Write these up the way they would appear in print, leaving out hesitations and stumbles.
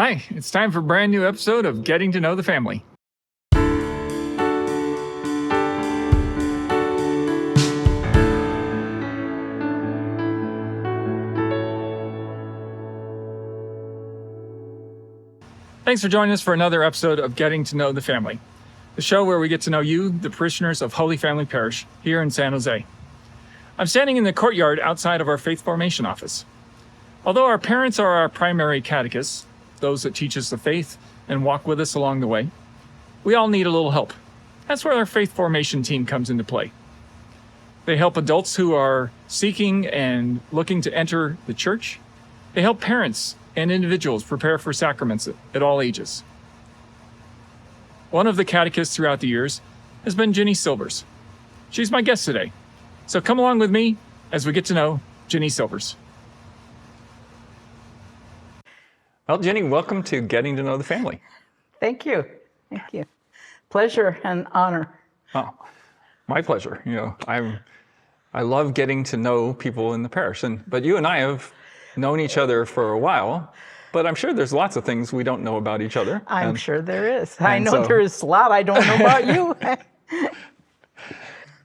Hi, it's time for a brand new episode of Getting to Know the Family. Thanks for joining us for another episode of Getting to Know the Family, the show where we get to know you, the parishioners of Holy Family Parish here in San Jose. I'm standing in the courtyard outside of our faith formation office. Although our parents are our primary catechists, those that teach us the faith and walk with us along the way, we all need a little help. That's where our faith formation team comes into play. They help adults who are seeking and looking to enter the church. They help parents and individuals prepare for sacraments at all ages. One of the catechists throughout the years has been Ginny Silvers. She's my guest today. So come along with me as we get to know Ginny Silvers. Well, Ginny, welcome to Getting to Know the Family. Thank you. Thank you. Pleasure and honor. Oh, my pleasure. I love getting to know people in the parish. But you and I have known each other for a while, but I'm sure there's lots of things we don't know about each other. I'm sure there is. I know there is a lot I don't know about you.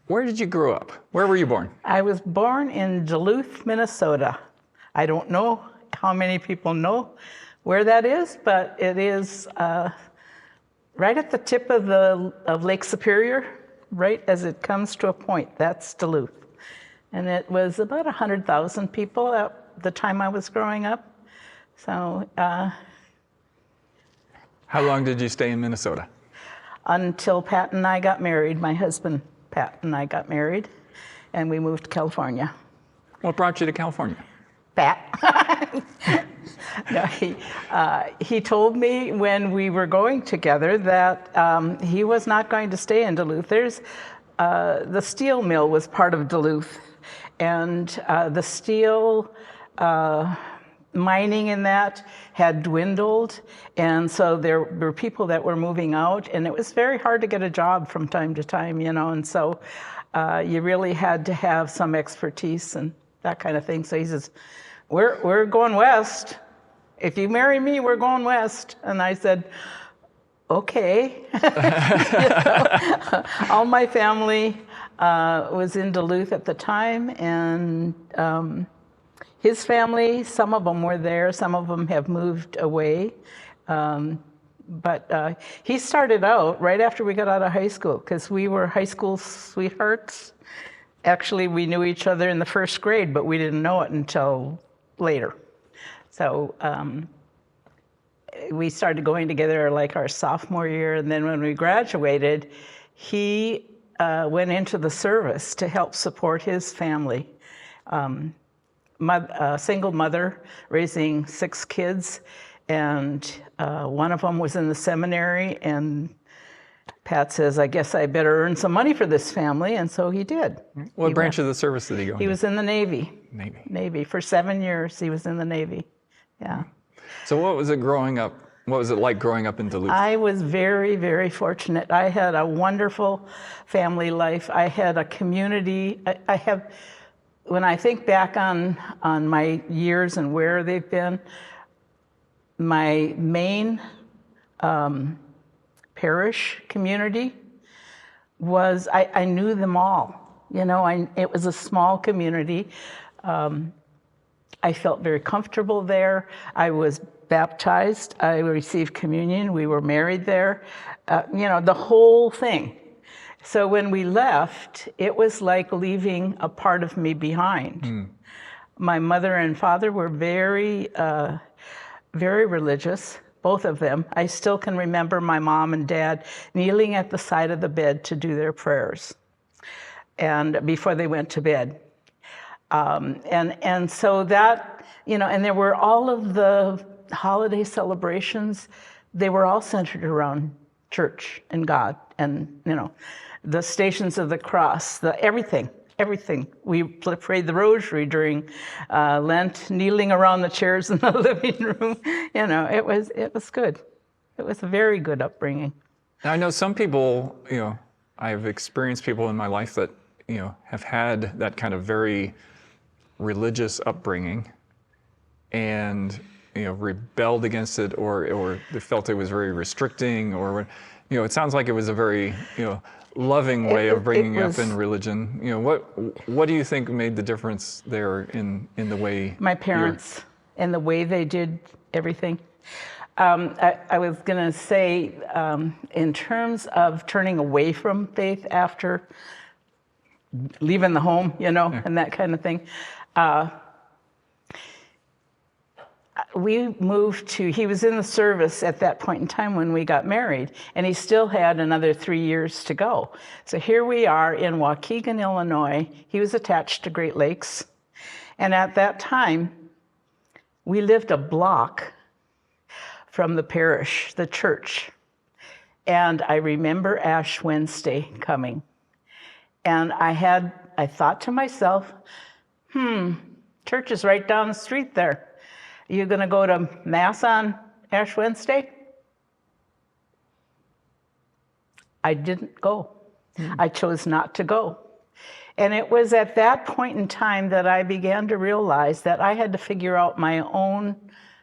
Where did you grow up? Where were you born? I was born in Duluth, Minnesota. I don't know how many people know where that is, but it is right at the tip of Lake Superior, right as it comes to a point. That's Duluth. And it was about 100,000 people at the time I was growing up. So. How long did you stay in Minnesota? Until Pat and I got married. My husband, Pat, and I got married, and we moved to California. What brought you to California? Pat. No, he told me when we were going together that he was not going to stay in Duluth. The steel mill was part of Duluth, and the steel mining in that had dwindled, and so there were people that were moving out, and it was very hard to get a job from time to time, and so you really had to have some expertise and that kind of thing. So he says, we're going west. If you marry me, we're going west. And I said, okay. All my family was in Duluth at the time, and his family, some of them were there, some of them have moved away. But he started out right after we got out of high school, because we were high school sweethearts. Actually, we knew each other in the first grade, but we didn't know it until later. So we started going together like our sophomore year, and then when we graduated, he went into the service to help support his family. Single mother raising 6 kids, and one of them was in the seminary, and Pat says, I guess I better earn some money for this family, and so he did. What branch of the service did he go in? He was in the Navy. Navy. For 7 years, he was in the Navy. Yeah. So what was it growing up? What was it like growing up in Duluth? I was very, very fortunate. I had a wonderful family life. I had a community. When I think back on my years and where they've been, my main parish community was, I knew them all. It was a small community. I felt very comfortable there. I was baptized. I received communion. We were married there. The whole thing. So when we left, it was like leaving a part of me behind. My mother and father were very, very religious, both of them. I still can remember my mom and dad kneeling at the side of the bed to do their prayers, and before they went to bed. And so that, and there were all of the holiday celebrations, they were all centered around church and God and, the Stations of the Cross, everything. We prayed the rosary during Lent, kneeling around the chairs in the living room. It was good. It was a very good upbringing. Now, I know some people, I've experienced people in my life that, have had that kind of very religious upbringing, and rebelled against it, or they felt it was very restricting, or it sounds like it was a very loving way of bringing up in religion. What do you think made the difference there in the way my parents and the way they did everything? I was going to say, in terms of turning away from faith after leaving the home, and that kind of thing. We moved he was in the service at that point in time when we got married, and he still had another 3 years to go. So here we are in Waukegan, Illinois. He was attached to Great Lakes. And at that time, we lived a block from the parish, the church. And I remember Ash Wednesday coming. And I thought to myself, church is right down the street there. Are you going to go to Mass on Ash Wednesday? I didn't go. I chose not to go. And it was at that point in time that I began to realize that I had to figure out my own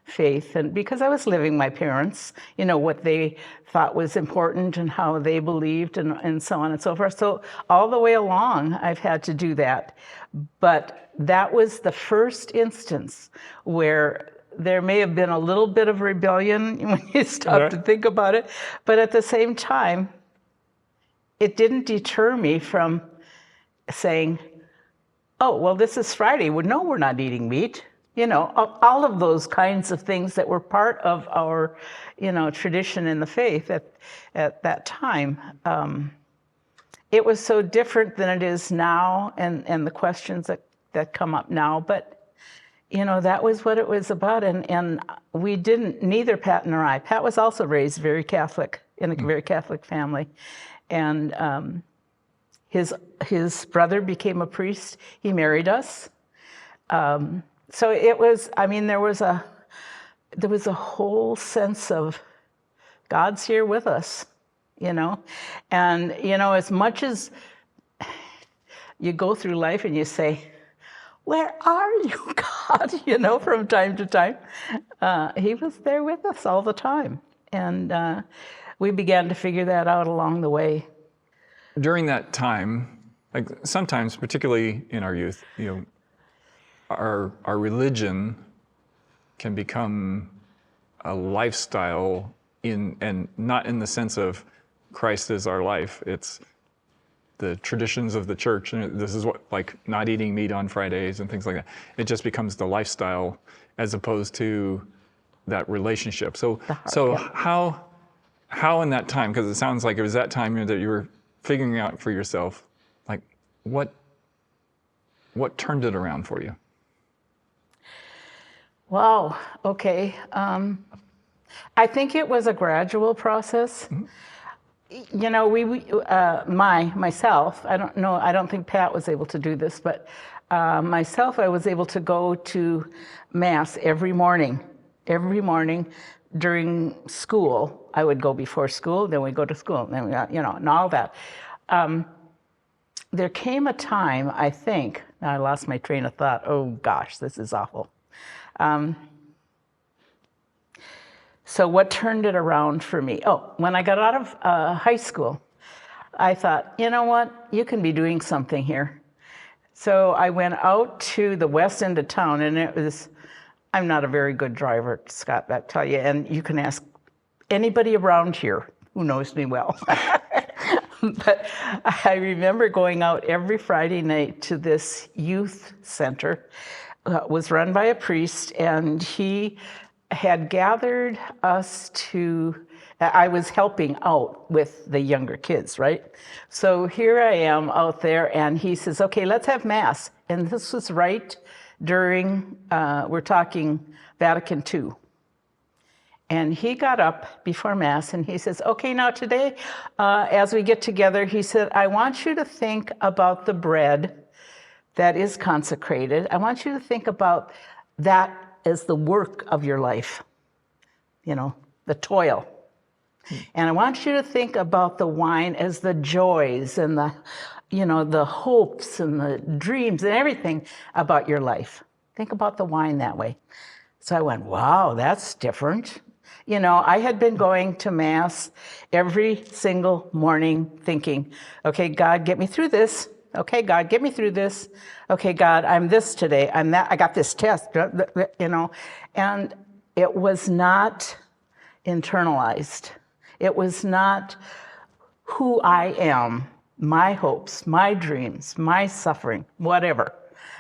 faith, and because I was living my parents, what they thought was important and how they believed and so on and so forth. So all the way along, I've had to do that. But that was the first instance where there may have been a little bit of rebellion when you stop to think about it. But at the same time, it didn't deter me from saying, oh, well, this is Friday. Well, no, we're not eating meat. All of those kinds of things that were part of our, tradition in the faith at that time. It was so different than it is now, and the questions that come up now. But, that was what it was about. And we didn't, neither Pat nor I. Pat was also raised very Catholic, in a very Catholic family. And his brother became a priest. He married us. So it was, there was a whole sense of God's here with us, and, as much as you go through life and you say, where are you, God, from time to time, he was there with us all the time. And we began to figure that out along the way. During that time, like sometimes, particularly in our youth, our religion can become a lifestyle and not in the sense of Christ is our life. It's the traditions of the church, and this is what, like not eating meat on Fridays and things like that. It just becomes the lifestyle as opposed to that relationship. So how in that time, because it sounds like it was that time that you were figuring out for yourself, like what turned it around for you? Wow. Okay. I think it was a gradual process. Myself, I don't know, I don't think Pat was able to do this, but myself, I was able to go to Mass every morning. Every morning during school, I would go before school, then we'd go to school, and then we got, and all that. There came a time, I think, I lost my train of thought. Oh gosh, this is awful. So what turned it around for me? Oh, when I got out of high school, I thought, you know what? You can be doing something here. So I went out to the west end of town, and I'm not a very good driver, Scott, I tell you, and you can ask anybody around here who knows me well. But I remember going out every Friday night to this youth center. It was run by a priest, and he had gathered us I was helping out with the younger kids, right? So here I am out there, and he says, okay, let's have Mass. And this was right during, we're talking Vatican II. And he got up before Mass and he says, okay, now today, as we get together, he said, I want you to think about the bread that is consecrated. I want you to think about that as the work of your life, the toil. And I want you to think about the wine as the joys and the hopes and the dreams and everything about your life. Think about the wine that way. So I went, wow, that's different. You know, I had been going to Mass every single morning thinking, okay, God, get me through this. Okay, God, get me through this. Okay, God, I'm this today. I'm that. I got this test, you know. And it was not internalized. It was not who I am, my hopes, my dreams, my suffering, whatever,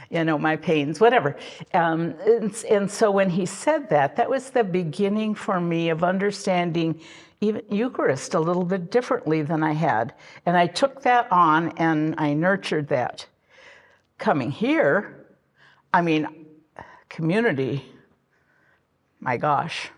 you know, my pains, whatever. And so when he said that, that was the beginning for me of understanding even Eucharist a little bit differently than I had. And I took that on and I nurtured that. Coming here, I mean, community, my gosh.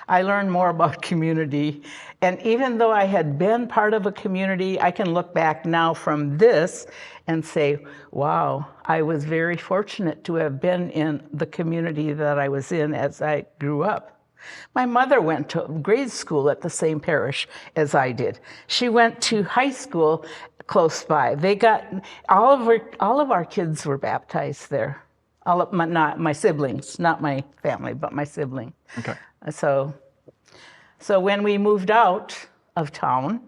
I learned more about community. And even though I had been part of a community, I can look back now from this and say, wow, I was very fortunate to have been in the community that I was in as I grew up. My mother went to grade school at the same parish as I did. She went to high school close by. They got, all of our kids were baptized there. All of my, not my siblings, not my family, but my sibling. Okay. So when we moved out of town,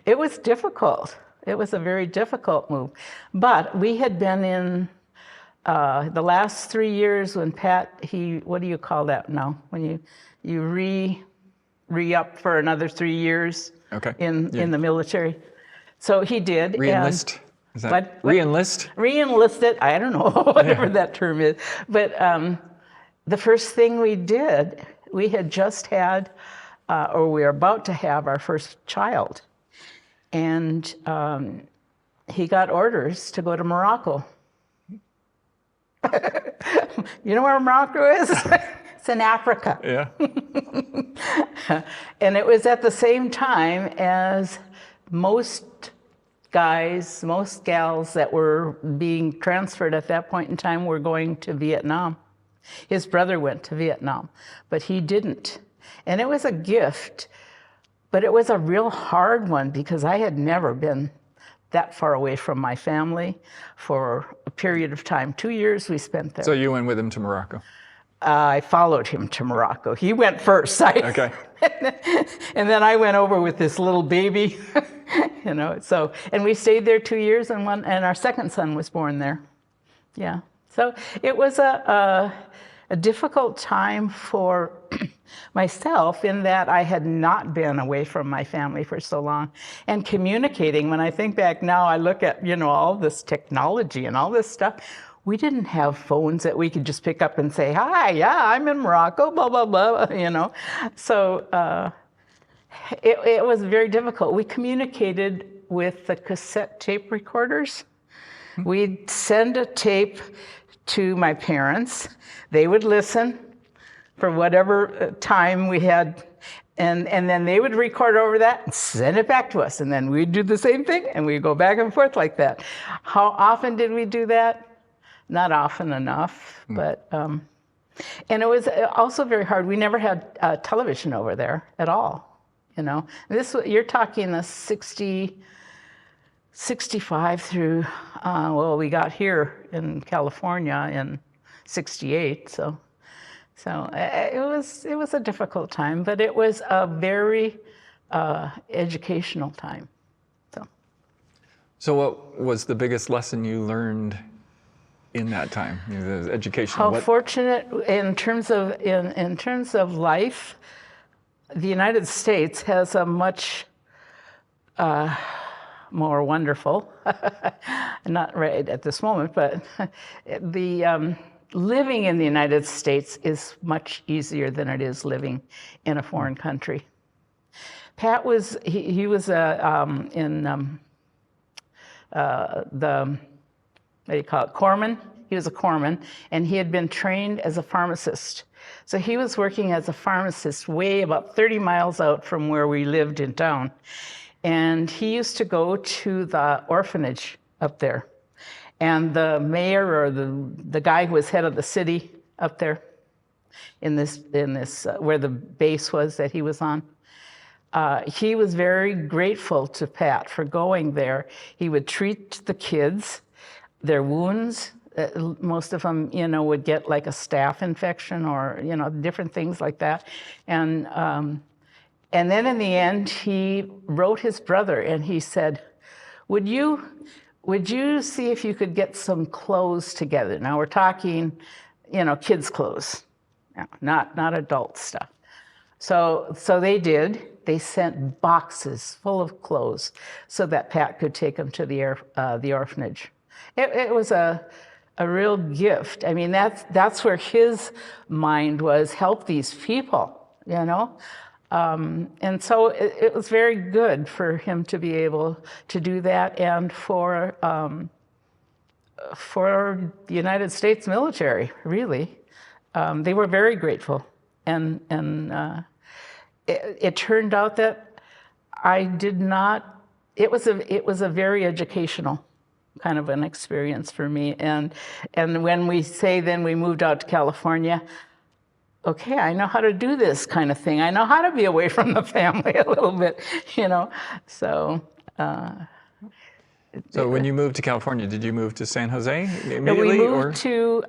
it was difficult. It was a very difficult move. But we had been in the last 3 years when Pat, what do you call that now? When you re-up for another 3 years in the military. So he did. Re-enlist? Is that what? Re-enlist? Re-enlisted, I don't know, whatever that term is. But the first thing we did, we had just had, or we were about to have our first child. And he got orders to go to Morocco. You know where Morocco is? It's in Africa. Yeah. And it was at the same time as most guys, most gals that were being transferred at that point in time were going to Vietnam. His brother went to Vietnam, but he didn't. And it was a gift, but it was a real hard one because I had never been that far away from my family for a period of time. 2 years we spent there. So you went with him to Morocco? I followed him to Morocco. He went first. Okay. And then I went over with this little baby, you know. So, and we stayed there 2 years, and our second son was born there. Yeah. So it was a difficult time for myself in that I had not been away from my family for so long. And communicating, when I think back now, I look at, you know, all this technology and all this stuff. We didn't have phones that we could just pick up and say, hi, yeah, I'm in Morocco, blah, blah, blah, you know. So it was very difficult. We communicated with the cassette tape recorders. We'd send a tape to my parents. They would listen for whatever time we had, and then they would record over that and send it back to us. And then we'd do the same thing, and we'd go back and forth like that. How often did we do that? Not often enough, but, and it was also very hard. We never had television over there at all, you know. You're talking the 65 through, well, we got here in California in 68, so it was a difficult time, but it was a very educational time. So what was the biggest lesson you learned in that time, the education? How fortunate in terms of life, the United States has a much more wonderful, not right at this moment, but the living in the United States is much easier than it is living in a foreign country. Pat was, he was in the, what do you call it, corpsman. He was a corpsman, and he had been trained as a pharmacist. So he was working as a pharmacist way about 30 miles out from where we lived in town. And he used to go to the orphanage up there. And the mayor or the guy who was head of the city up there in this where the base was that he was on, he was very grateful to Pat for going there. He would treat the kids, their wounds, Most of them, would get like a staph infection or, different things like that. And then in the end, he wrote his brother and he said, would you see if you could get some clothes together? Now we're talking, kids' clothes, not adult stuff. So they did. They sent boxes full of clothes so that Pat could take them to the orphanage. It was a real gift. I mean, that's where his mind was, help these people, And so it was very good for him to be able to do that, and for the United States military, really. They were very grateful. And it turned out that I did not, it was a very educational kind of an experience for me. And when we say then we moved out to California, okay, I know how to do this kind of thing. I know how to be away from the family a little bit, So. So when you moved to California, did you move to San Jose immediately? We moved to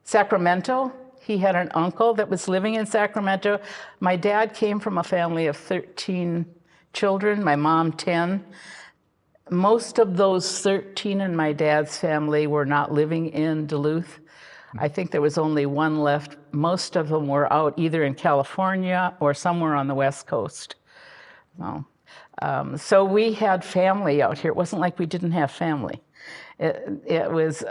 Sacramento. He had an uncle that was living in Sacramento. My dad came from a family of 13 children, my mom 10. Most of those 13 in my dad's family were not living in Duluth. I think there was only one left. Most of them were out either in California or somewhere on the West Coast. So we had family out here. It wasn't like we didn't have family. It was,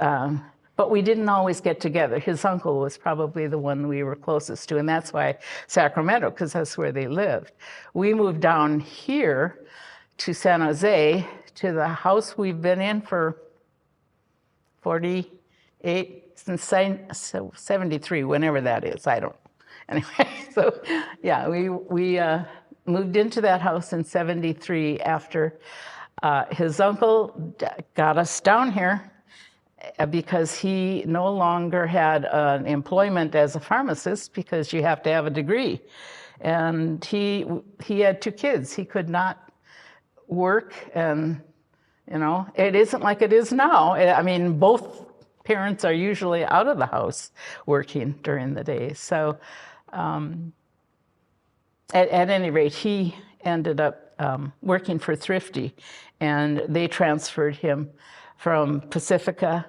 but we didn't always get together. His uncle was probably the one we were closest to, and that's why Sacramento, because that's where they lived. We moved down here to San Jose, to the house we've been in for 48, since 73, whenever that is, I don't know. Anyway, so yeah, we moved into that house in 73 after his uncle got us down here because he no longer had an employment as a pharmacist, because you have to have a degree. And he had 2 kids. He could not work, and it isn't like it is now. I mean, both parents are usually out of the house working during the day. So at any rate, he ended up working for Thrifty, and they transferred him from Pacifica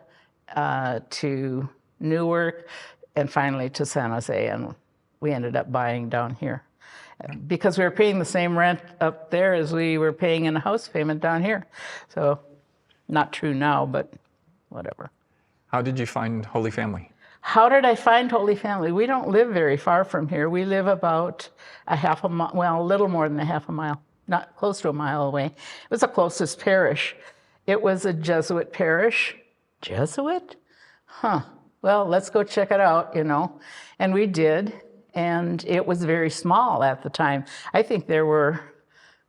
to Newark, and finally to San Jose, and we ended up buying down here because we were paying the same rent up there as we were paying in a house payment down here. So, not true now, but whatever. How did you find Holy Family? How did I find Holy Family? We don't live very far from here. We live about a little more than a half a mile, not close to a mile away. It was the closest parish. It was a Jesuit parish. Jesuit? Huh. Well, let's go check it out, And we did, and it was very small at the time. I think there were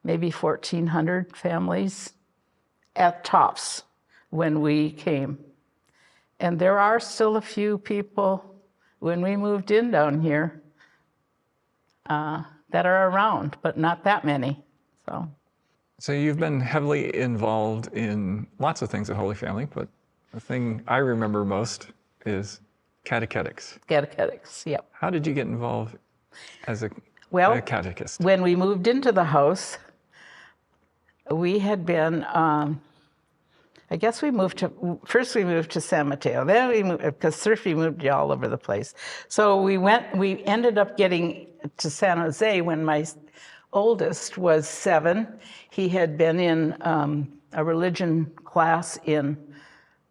maybe 1,400 families at tops when we came. And there are still a few people, when we moved in down here, that are around, but not that many. So you've been heavily involved in lots of things at Holy Family, but the thing I remember most is catechetics. Catechetics, yep. How did you get involved as a catechist? When we moved into the house, we had been, I guess first we moved to San Mateo, then we moved, because Thrifty moved you all over the place. So we ended up getting to San Jose when my oldest was 7. He had been in a religion class in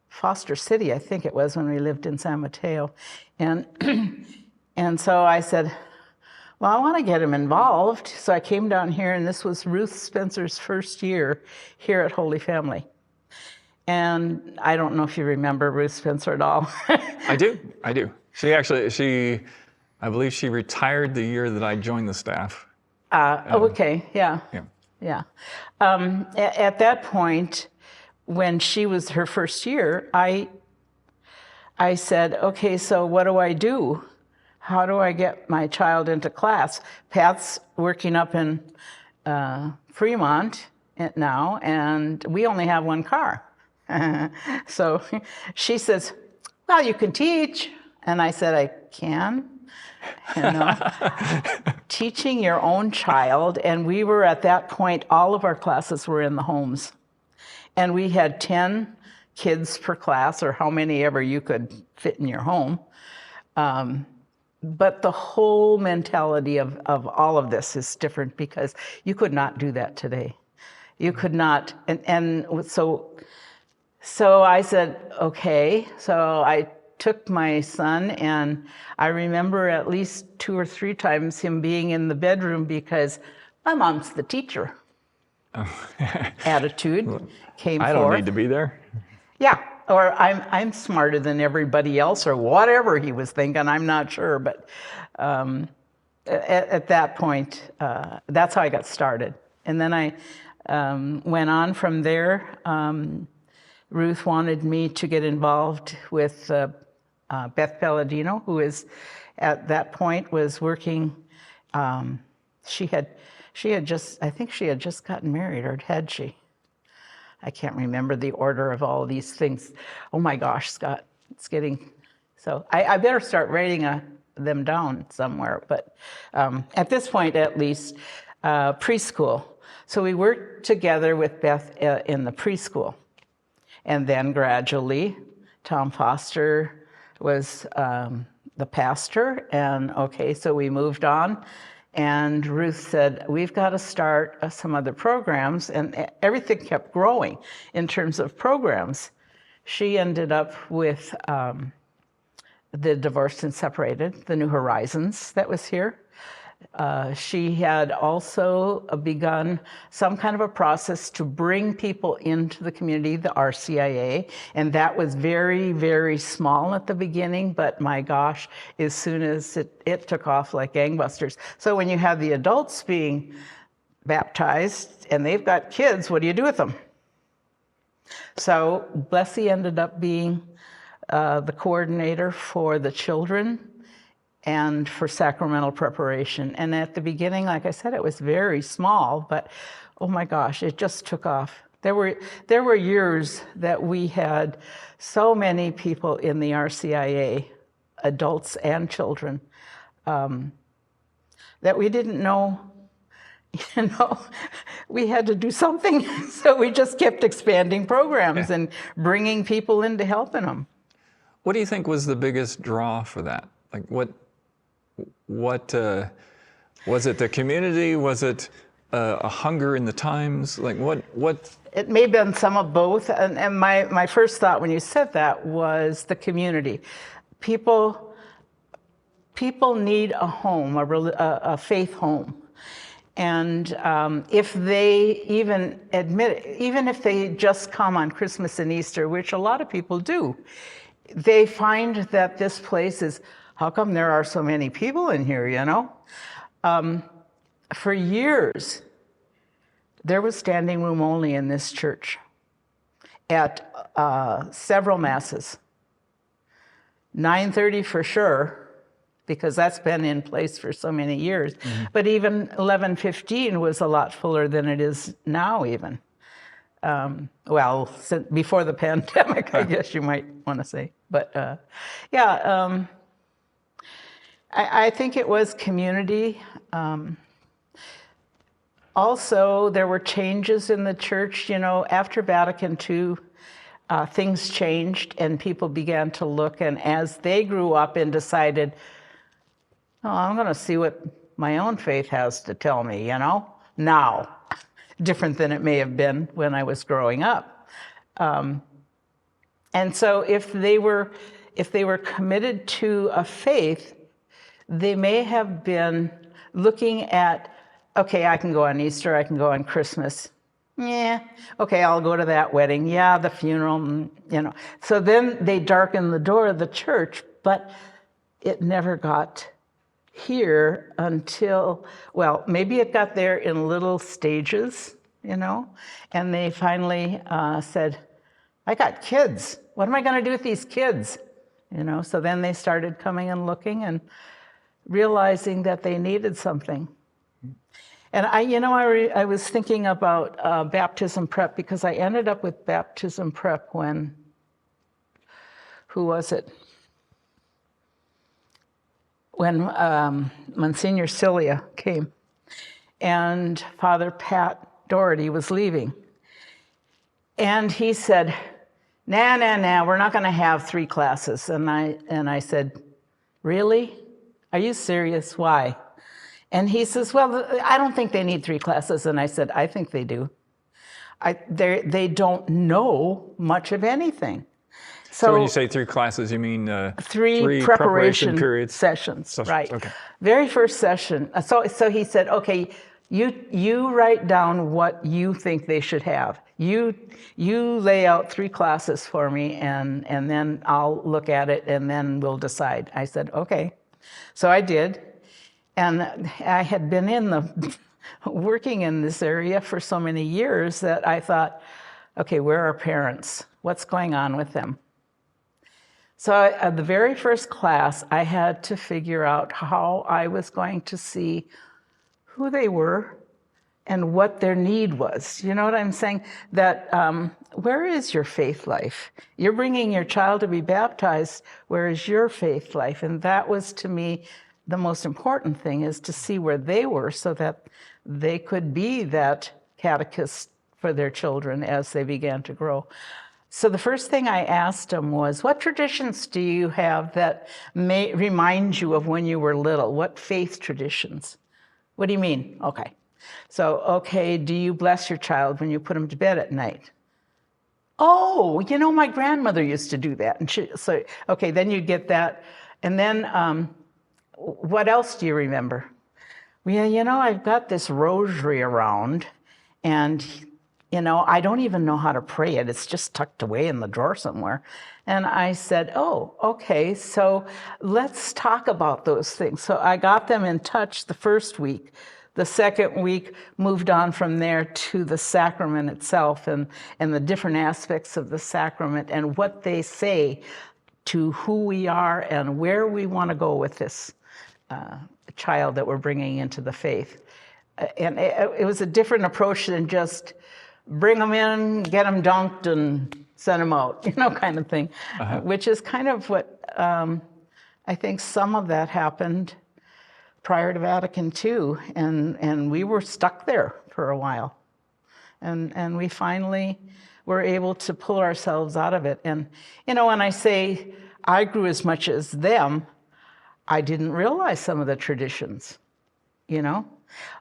Foster City, I think it was, when we lived in San Mateo. And so I said, well, I want to get him involved. So I came down here, and this was Ruth Spencer's first year here at Holy Family. And I don't know if you remember Ruth Spencer at all. I do. I believe she retired the year that I joined the staff. Okay, yeah. At that point, when she was her first year, I said, okay, so what do I do? How do I get my child into class? Pat's working up in Fremont now, and we only have one car. So she says, well, you can teach. And I said, I can, you know, teaching your own child. And we were at that point, all of our classes were in the homes. And we had 10 kids per class, or how many ever you could fit in your home. But the whole mentality of all of this is different, because you could not do that today. You could not. And so I said, okay. So I took my son, and I remember at least 2 or 3 times him being in the bedroom because my mom's the teacher. Oh. Attitude came forth. I don't need to be there. Yeah, or I'm smarter than everybody else, or whatever he was thinking. I'm not sure, but at that point, that's how I got started. And then I went on from there. Ruth wanted me to get involved with Beth Palladino, who is at that point was working. She had just, I think she had just gotten married, or had she? I can't remember the order of all of these things. Oh my gosh, Scott, it's getting, so I better start writing them down somewhere. But at this point, at least, preschool. So we worked together with Beth in the preschool. And then gradually, Tom Foster was the pastor. And okay, so we moved on. And Ruth said, we've got to start some other programs. And everything kept growing in terms of programs. She ended up with the Divorced and Separated, the New Horizons that was here. She had also begun some kind of a process to bring people into the community, the RCIA, and that was very, very small at the beginning, but my gosh, as soon as it took off like gangbusters. So when you have the adults being baptized and they've got kids, what do you do with them? So Blessy ended up being the coordinator for the children and for sacramental preparation. And at the beginning, like I said, it was very small, but oh my gosh, it just took off. There were years that we had so many people in the RCIA, adults and children, that we didn't know, we had to do something. So we just kept expanding programs and bringing people in to helping them. What do you think was the biggest draw for that? Like what was it, the community? Was it a hunger in the times? Like what? It may have been some of both. And my first thought when you said that was the community. People need a home, a faith home. And if they even admit it, even if they just come on Christmas and Easter, which a lot of people do, they find that this place is, how come there are so many people in here, For years, there was standing room only in this church at several masses. 9:30 for sure, because that's been in place for so many years. Mm-hmm. But even 11:15 was a lot fuller than it is now even. Since before the pandemic, I guess you might want to say. But I think it was community. Also, there were changes in the church. After Vatican II, things changed and people began to look. And as they grew up and decided, I'm going to see what my own faith has to tell me, now. Different than it may have been when I was growing up. And so if they were committed to a faith, they may have been looking at, okay, I can go on Easter, I can go on Christmas. Yeah, okay, I'll go to that wedding. Yeah, the funeral, So then they darkened the door of the church, but it never got here until, maybe it got there in little stages, and they finally said, I got kids. What am I going to do with these kids? So then they started coming and looking and realizing that they needed something. And I was thinking about baptism prep because I ended up with baptism prep when, who was it? When Monsignor Cilia came and Father Pat Doherty was leaving. And he said, nah, we're not going to have 3 classes. And I said, really? Are you serious? Why? And he says, well, I don't think they need 3 classes. And I said, I think they do. They don't know much of anything. So when you say 3 classes, you mean 3 preparation periods? Sessions, right. Okay. Very first session. So he said, okay, you write down what you think they should have. You lay out 3 classes for me, and then I'll look at it, and then we'll decide. I said, okay. So I did. And I had been working in this area for so many years that I thought, okay, where are parents? What's going on with them? So at the very first class, I had to figure out how I was going to see who they were and what their need was. You know what I'm saying? That where is your faith life? You're bringing your child to be baptized. Where is your faith life? And that was, to me, the most important thing, is to see where they were so that they could be that catechist for their children as they began to grow. So the first thing I asked them was, what traditions do you have that may remind you of when you were little? What faith traditions? What do you mean? Okay. So, okay, do you bless your child when you put him to bed at night? Oh, my grandmother used to do that. And so, okay, then you get that. And then what else do you remember? Well, I've got this rosary around, and I don't even know how to pray it. It's just tucked away in the drawer somewhere. And I said, oh, okay, so let's talk about those things. So I got them in touch the first week. The second week moved on from there to the sacrament itself and the different aspects of the sacrament and what they say to who we are and where we want to go with this child that we're bringing into the faith. And it was a different approach than just bring them in, get them dunked, and send them out, kind of thing, which is kind of what I think some of that happened prior to Vatican II, and we were stuck there for a while. And we finally were able to pull ourselves out of it. And, when I say I grew as much as them, I didn't realize some of the traditions,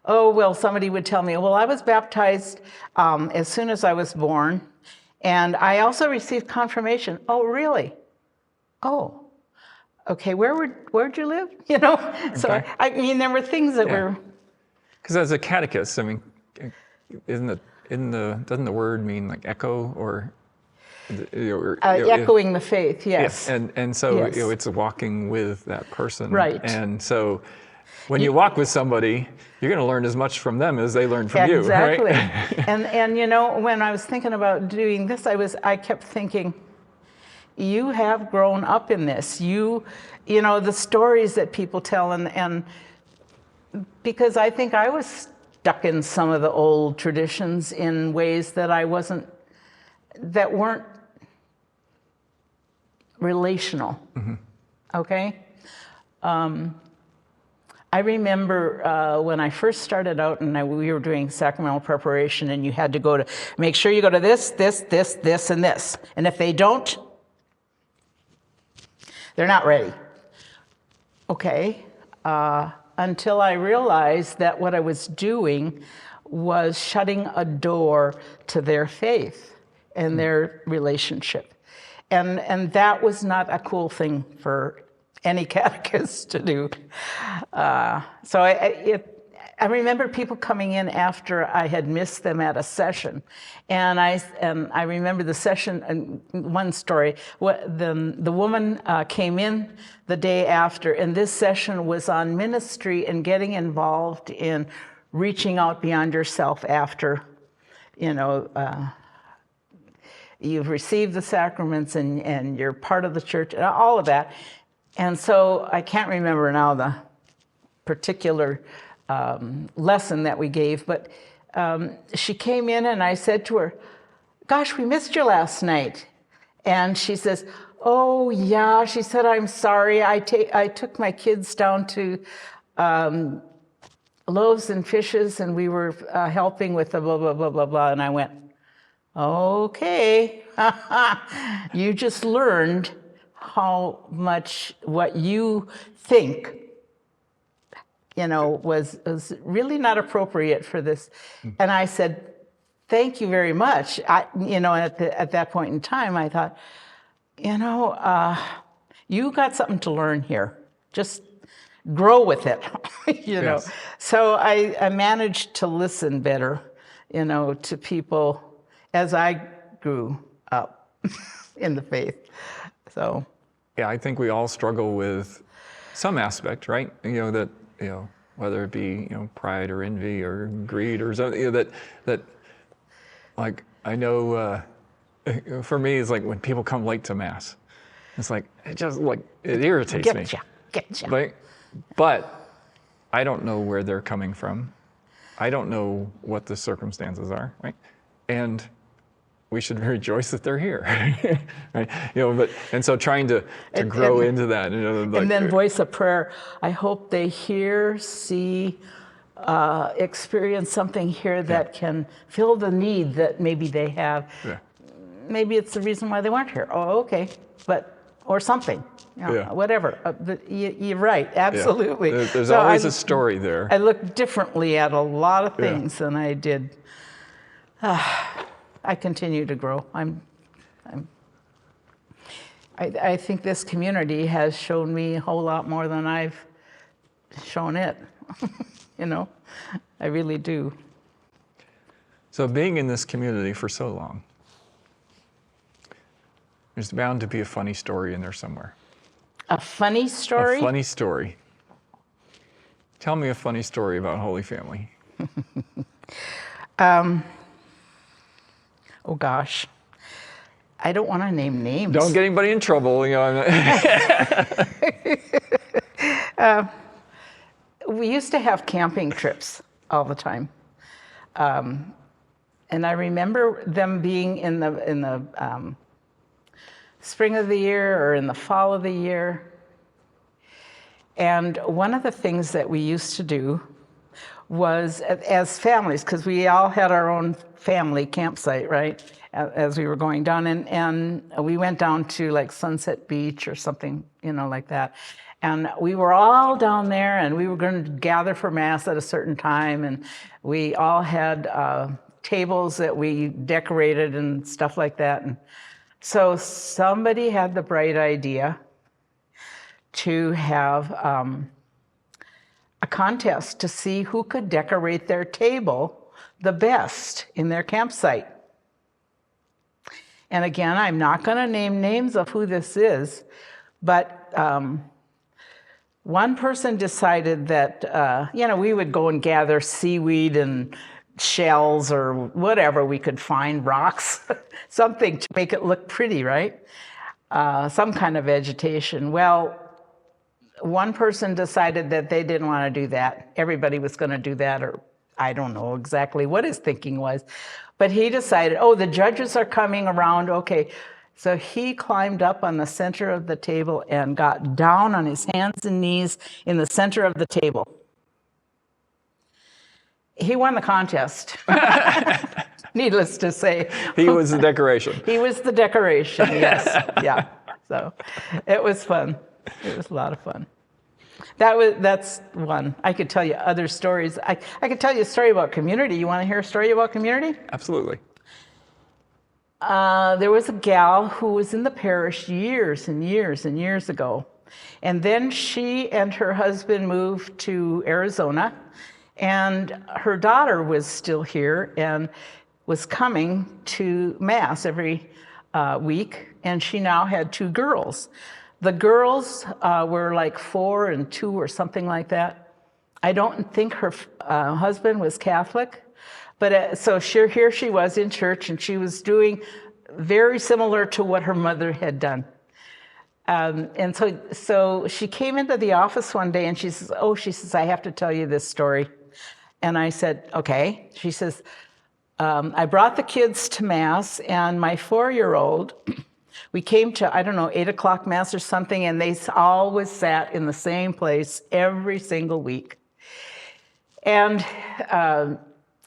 Oh, well, somebody would tell me, well, I was baptized as soon as I was born, and I also received confirmation. Oh, really? Oh, okay, where'd you live? So Okay. there were things that were. Because as a catechist, doesn't the word mean like echo or echoing the faith? Yes. And so Yes. it's walking with that person, Right. And so when you walk with somebody, you're going to learn as much from them as they learn from you, Exactly. right? And when I was thinking about doing this, I kept thinking, you have grown up in this. The stories that people tell, and because I think I was stuck in some of the old traditions in ways that that weren't relational. Mm-hmm. Okay? I remember when I first started out and we were doing sacramental preparation, and you had to make sure you go to this, and this. And if they don't, they're not ready. Okay. Until I realized that what I was doing was shutting a door to their faith and their relationship. And that was not a cool thing for any catechist to do. So I remember people coming in after I had missed them at a session, and I remember the session. And one story: the woman came in the day after, and this session was on ministry and getting involved in reaching out beyond yourself after, you've received the sacraments and you're part of the church, and all of that. And so I can't remember now the particular lesson that we gave, but she came in and I said to her, "Gosh, we missed you last night." And she says, "Oh yeah," she said, "I'm sorry. I took my kids down to Loaves and Fishes and we were helping with the blah, blah, blah, blah, blah." And I went, "Okay, you just learned how much what you think, was really not appropriate for this." And I said, "Thank you very much." At that point in time, I thought, you got something to learn here. Just grow with it, Yes. So I managed to listen better, to people as I grew up in the faith. So. Yeah, I think we all struggle with some aspect, right? Whether it be, pride or envy or greed or something, that like, I know, for me, it's like when people come late to Mass, it's like, it irritates me. Getcha. Right? But I don't know where they're coming from. I don't know what the circumstances are, right? And we should rejoice that they're here, right? And so trying to grow into that, and then voice a prayer. I hope they hear, see, experience something here that can fill the need that maybe they have. Yeah. Maybe it's the reason why they weren't here. Oh, okay, or something. Whatever. You're right. Absolutely. Yeah. There's always a story there. I look differently at a lot of things than I did. I continue to grow. I think this community has shown me a whole lot more than I've shown it. I really do. So being in this community for so long, there's bound to be a funny story in there somewhere. A funny story? A funny story. Tell me a funny story about Holy Family. Oh gosh, I don't want to name names. Don't get anybody in trouble. We used to have camping trips all the time, and I remember them being in the spring of the year or in the fall of the year. And one of the things that we used to do was, as families, because we all had our own family campsite, right, as we were going down, and we went down to like Sunset Beach or something, like that. And we were all down there, and we were going to gather for Mass at a certain time, and we all had tables that we decorated and stuff like that. And so somebody had the bright idea to have a contest to see who could decorate their table the best in their campsite. And again, I'm not going to name names of who this is, but one person decided that, we would go and gather seaweed and shells or whatever we could find, rocks, something to make it look pretty, right? Some kind of vegetation. Well, one person decided that they didn't want to do that. Everybody was going to do that, or I don't know exactly what his thinking was. But he decided, the judges are coming around. Okay. So he climbed up on the center of the table and got down on his hands and knees in the center of the table. He won the contest. Needless to say. He was the decoration. He was the decoration, yes. Yeah. So it was fun. It was a lot of fun. That's one. I could tell you other stories. I could tell you a story about community. You want to hear a story about community? Absolutely. There was a gal who was in the parish years and years and years ago. And then she and her husband moved to Arizona. And her daughter was still here and was coming to Mass every week. And she now had 2 girls. The girls were like 4 and 2 or something like that. I don't think her husband was Catholic. But so here she was in church, and she was doing very similar to what her mother had done. And so she came into the office one day and she says, I have to tell you this story. And I said, okay. She says, I brought the kids to Mass, and my 4-year-old, we came to, I don't know, 8 o'clock Mass or something, and they always sat in the same place every single week. And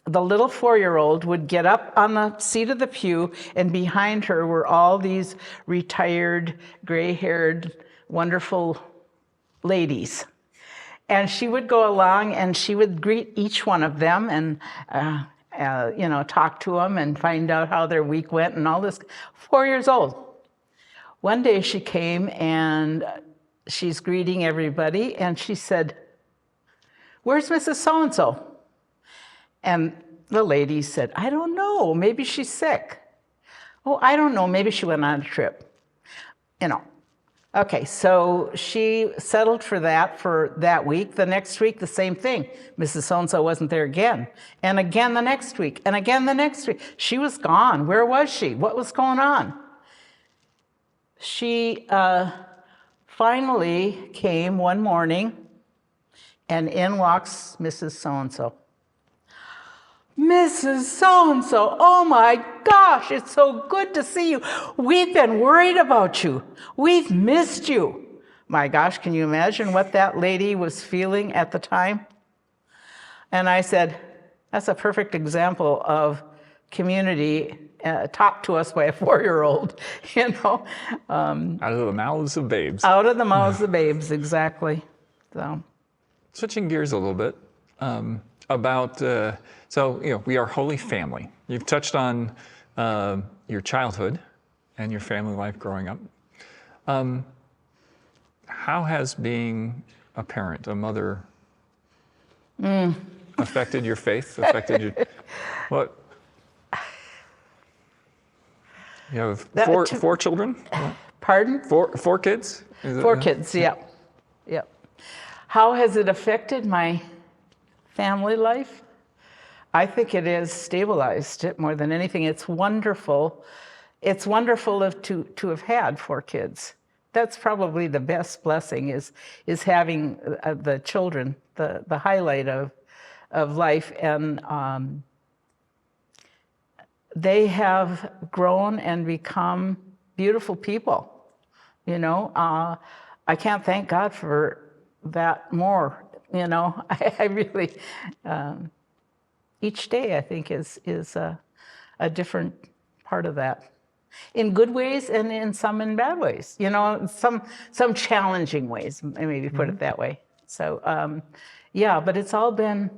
the little 4-year-old would get up on the seat of the pew, and behind her were all these retired, gray-haired, wonderful ladies. And she would go along and she would greet each one of them and, talk to them and find out how their week went and all this. 4 years old. One day she came and she's greeting everybody and she said, "Where's Mrs. So-and-so?" And the lady said, "I don't know, maybe she's sick." "Oh, I don't know, maybe she went on a trip." Okay, so she settled for that week. The next week, the same thing. Mrs. So-and-so wasn't there again. And again the next week, and again the next week. She was gone. Where was she? What was going on? She finally came one morning, and in walks Mrs. So-and-so. "Mrs. So-and-so, oh my gosh, it's so good to see you. We've been worried about you. We've missed you." My gosh, can you imagine what that lady was feeling at the time? And I said, that's a perfect example of community taught to us by a 4-year-old, Out of the mouths of babes. Out of the mouths of babes, exactly. So, switching gears a little bit, we are Holy Family. You've touched on your childhood and your family life growing up. How has being a parent, a mother, affected your faith? Affected your what? You have four children? Pardon? Four kids? Four kids, yeah. Yep. How has it affected my family life? I think it has stabilized it more than anything. It's wonderful. It's wonderful to have had 4 kids. That's probably the best blessing is having the children, the highlight of life. And they have grown and become beautiful people. I can't thank God for that more. I really, each day I think is a different part of that, in good ways and in bad ways. Some challenging ways, maybe put it that way. So, but it's all been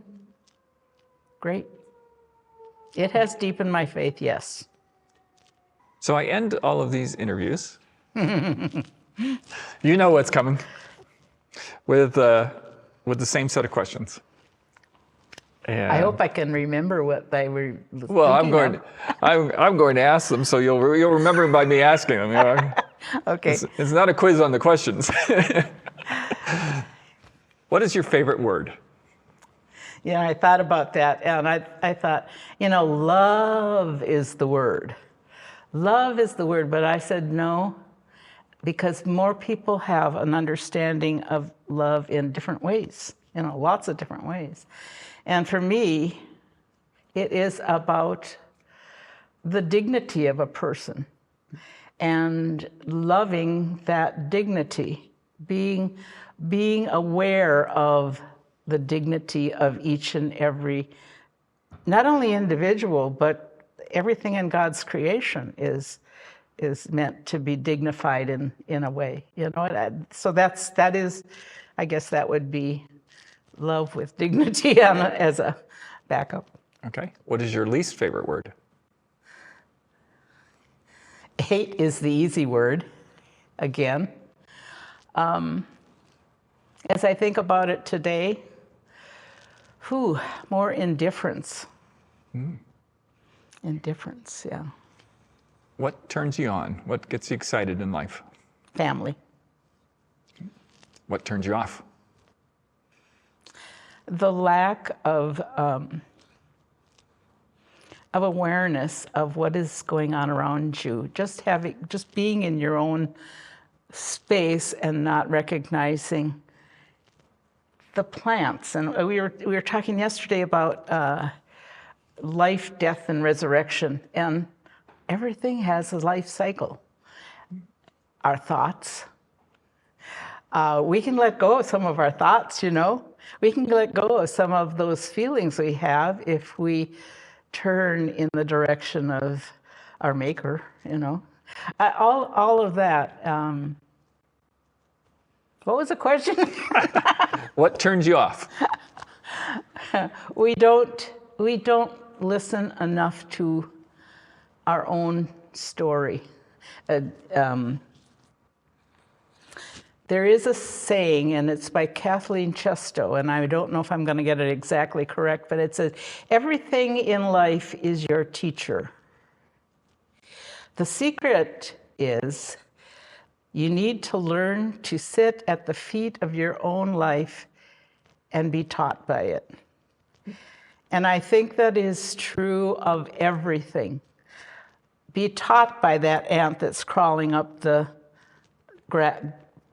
great. It has deepened my faith, yes. So I end all of these interviews. You know what's coming. With the same set of questions. And I hope I can remember what they were. Well, I'm going to ask them, so you'll remember by me asking them. Okay. It's not a quiz on the questions. What is your favorite word? I thought about that, and I thought, love is the word. Love is the word, but I said no, because more people have an understanding of love in different ways, lots of different ways. And for me, it is about the dignity of a person and loving that dignity, being aware of the dignity of each and every, not only individual, but everything in God's creation is meant to be dignified in a way, So that is, I guess that would be love with dignity as a backup. Okay. What is your least favorite word? Hate is the easy word, again. As I think about it today, more indifference. Indifference, yeah. What turns you on? What gets you excited in life? Family. What turns you off? The lack of awareness of what is going on around you. Just being in your own space and not recognizing the plants. And we were talking yesterday about life, death, and resurrection, and everything has a life cycle. Our thoughts. We can let go of some of our thoughts, you know. We can let go of some of those feelings we have if we turn in the direction of our Maker, you know. All of that. What was the question? What turns you off? We don't listen enough to our own story. There is a saying, and it's by Kathleen Chesto, and I don't know if I'm going to get it exactly correct, but it says, everything in life is your teacher. The secret is you need to learn to sit at the feet of your own life and be taught by it. And I think that is true of everything. Be taught by that ant that's crawling up the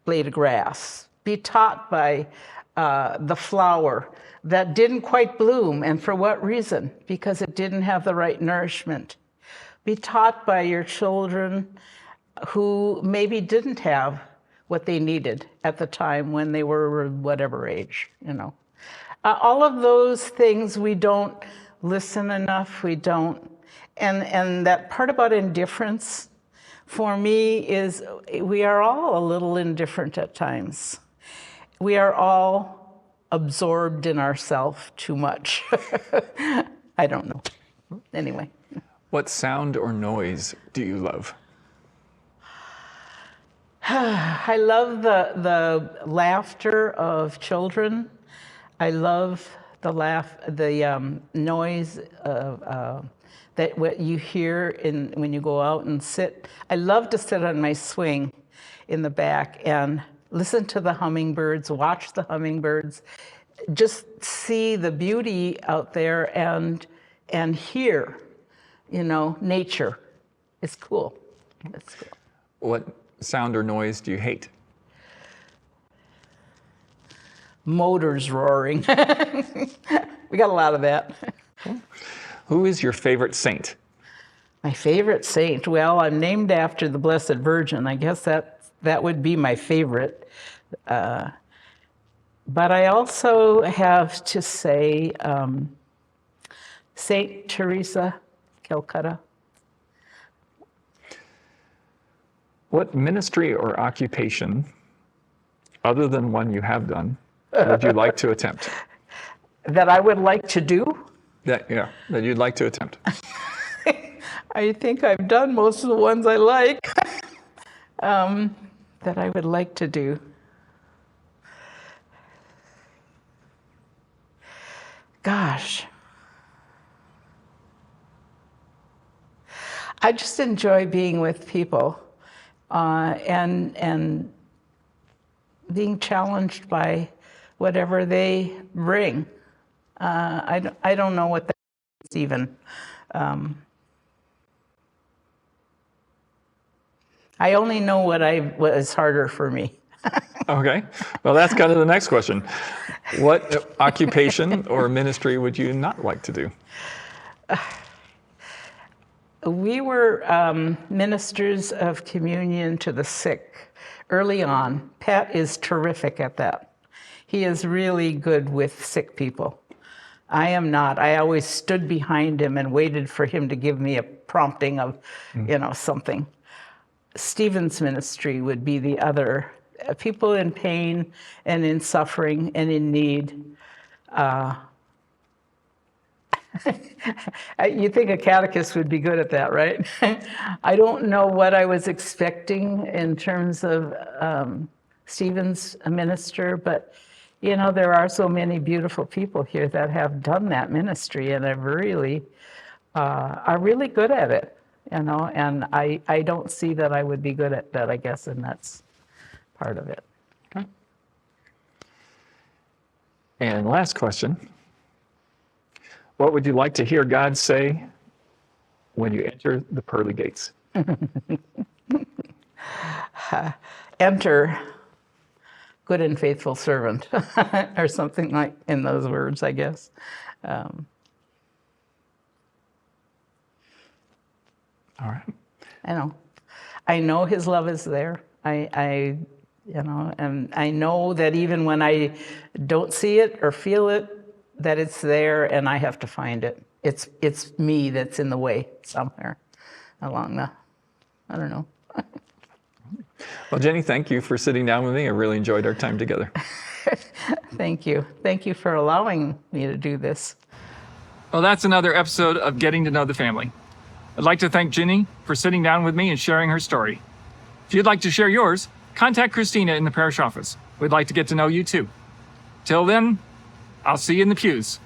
blade of grass. Be taught by the flower that didn't quite bloom, and for what reason? Because it didn't have the right nourishment. Be taught by your children who maybe didn't have what they needed at the time when they were whatever age, you know. All of those things, we don't listen enough, we don't, and that part about indifference, for me, is we are all a little indifferent at times. We are all absorbed in ourselves too much. I don't know. Anyway. What sound or noise do you love? I love the laughter of children. I love the noise of that what you hear when you go out and sit. I love to sit on my swing in the back and listen to the hummingbirds, watch the hummingbirds, just see the beauty out there and hear, you know, nature. It's cool. It's cool. What sound or noise do you hate? Motors roaring. We got a lot of that. Who is your favorite saint? My favorite saint? Well, I'm named after the Blessed Virgin. I guess that would be my favorite. But I also have to say Saint Teresa, Calcutta. What ministry or occupation, other than one you have done, would you like to attempt? That I would like to do? That you'd like to attempt. I think I've done most of the ones I like that I would like to do. Gosh. I just enjoy being with people and being challenged by whatever they bring. I don't know what that is even. I only know what is harder for me. Okay. Well, that's kind of the next question. What occupation or ministry would you not like to do? We were ministers of communion to the sick early on. Pat is terrific at that. He is really good with sick people. I am not. I always stood behind him and waited for him to give me a prompting of, something. Stephen's ministry would be the other. People in pain and in suffering and in need. You think a catechist would be good at that, right? I don't know what I was expecting in terms of Stephen's minister, but there are so many beautiful people here that have done that ministry and are really good at it, and I don't see that I would be good at that, I guess, and that's part of it. Okay. And last question. What would you like to hear God say when you enter the pearly gates? enter good and faithful servant, or something like in those words, I guess. All right. I know his love is there. And I know that even when I don't see it or feel it, that it's there, and I have to find it. It's me that's in the way somewhere along the, I don't know. Well, Jenny, thank you for sitting down with me. I really enjoyed our time together. Thank you. Thank you for allowing me to do this. Well, that's another episode of Getting to Know the Family. I'd like to thank Ginny for sitting down with me and sharing her story. If you'd like to share yours, contact Christina in the parish office. We'd like to get to know you too. Till then, I'll see you in the pews.